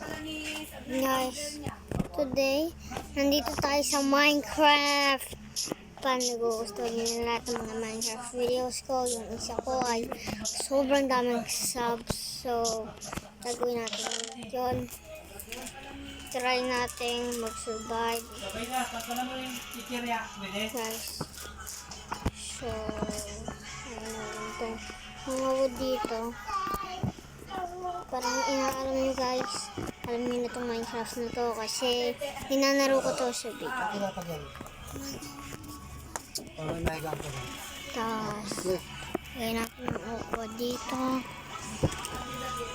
Guys, today, nandito tayo sa Minecraft. Paano gusto niyo lahat ng mga Minecraft videos ko? Yung isa ko ay sobrang daming subs. So, gagawin natin yun. Try natin mag-survive. Guys. So, mga wood dito. Parang inaalam nyo guys. Alam nyo na itong Minecraft na to kasi ninanaro ko to sa video. Tapos, gawin natin ang uod dito.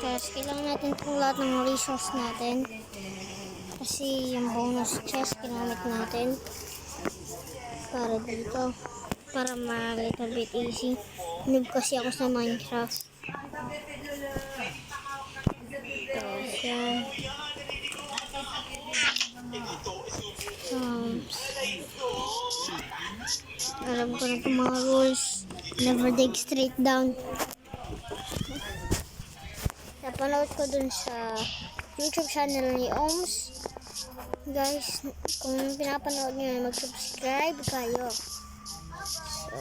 Tapos, kailangan natin itong lahat ng resource natin. Kasi yung bonus chest, ginamit natin. Para dito. Para ma-little bit easy. Noob kasi ako sa Minecraft. Tapos, yan. Alam ko na itong mga rules. Never dig straight down. Napanood ko dun sa YouTube channel ni Ohms. Guys, kung pinapanood nyo, mag-subscribe kayo. So,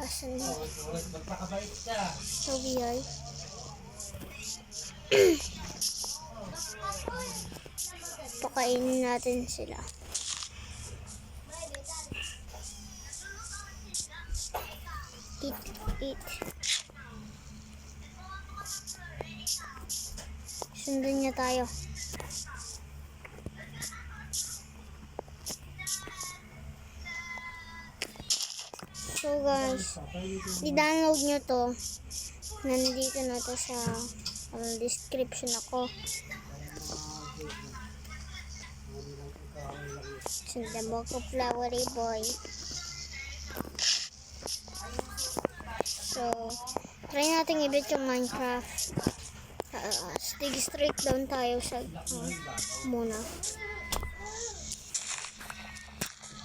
asan nyo? So, biyay. Pakainin natin sila. Eat. Sundan niya tayo. So guys, i-download nyo to. Nandito na to sa description ako. Sundabo ko flowery boy. So, try natin i-beat yung Minecraft. Dig straight down tayo sa muna.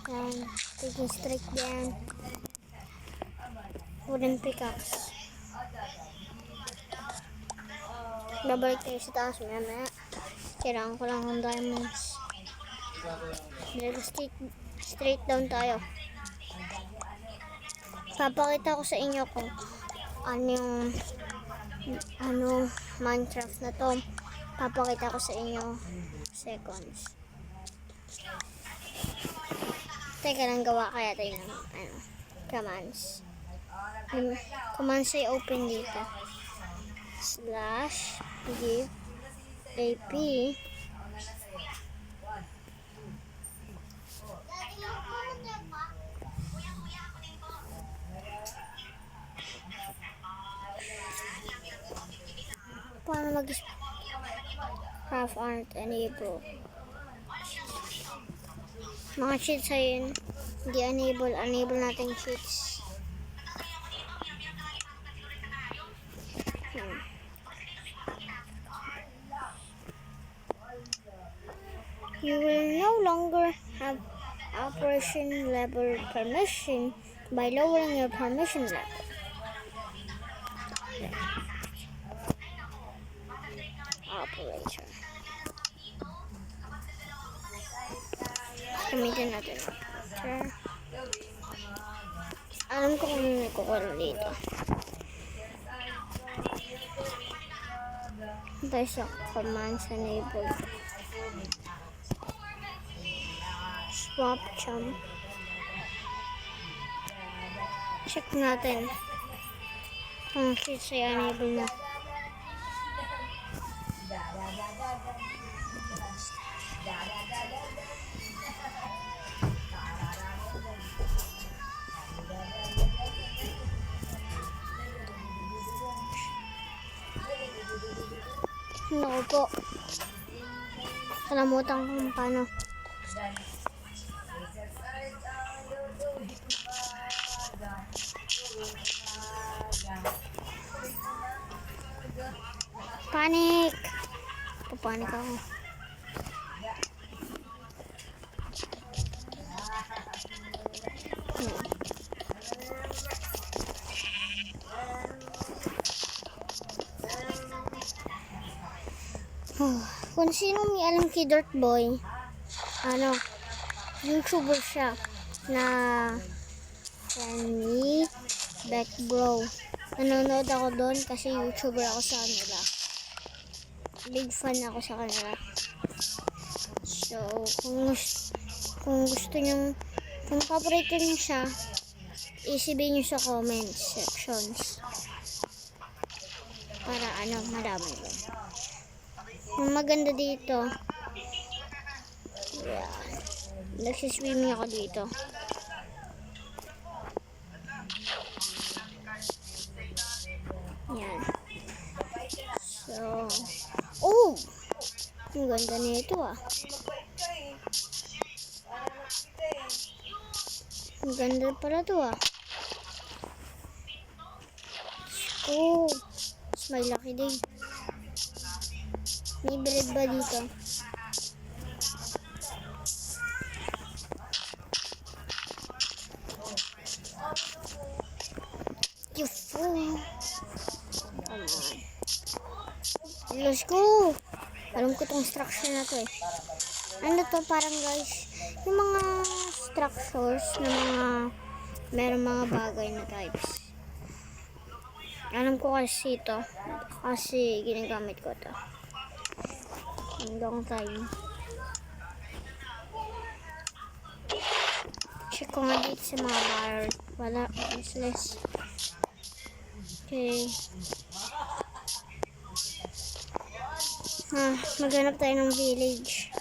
Yan, digging straight down. Wooden pickaxe. Babalik tayo sa taas mamaya. Kailangan ko lang ng diamonds. Straight down tayo. Papakita ko sa inyo kung ano Minecraft na to. Papakita ko sa inyo seconds. Teka lang, gawa kaya tayo ng commands. Yung commands ay open dito. /give ap paano mag-craft art enable. Mga cheats ayun, hindi enable natin cheats. You will no longer have operation level permission by lowering your permission level. Operator. Gamitin natin. Alam ko kung may kukuha dito. Tayo sa commands enable. Swap chum. Check natin kung cheats ay enable na. Naku po. Kalamutan ko kung paano. Panic! Papanik ako. Kung sino may alam kay Dirt Boy, ano, YouTuber siya na Fanny Beck Bro. Nanonood ako doon kasi YouTuber ako sa kanila. Big fan ako sa kanila. So, kung gusto nyo, kung paborito nyo siya, isibihin nyo sa comment sections. Para malaman ko. Ang maganda dito, yan. Nagsiswimming ako dito. Yan. So, oh! Ang ganda nito ah. Ang ganda pala to ah. Oh, may laki din. May bread ba dito? Come on. Let's go! Alam ko tong structure na to eh. Ano to parang guys, yung mga structures na meron mga bagay na types. Alam ko kasi ito. Kasi ginagamit ko to. Long time. Check ko nga dito sa mga bar. Wala, useless. Okay. Maghanap tayo ng village.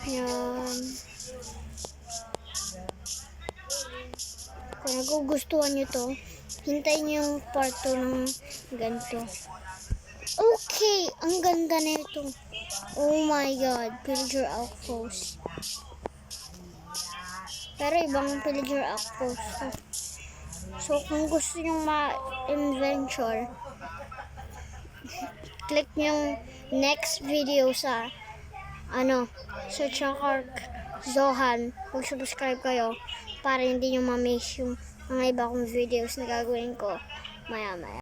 Yan. Kung nagugustuhan nyo to, hintayin nyo yung part 2 ng ganito. Okay, ang ganda na ito. Oh my god, pillager outpost. Pero ibang pillager outpost. So kung gusto nyo ma-adventure, click nyo next video sa sa Chunkar Zohan. Mag-subscribe kayo para hindi nyo ma-miss yung mga iba kong videos na gagawin ko maya-maya.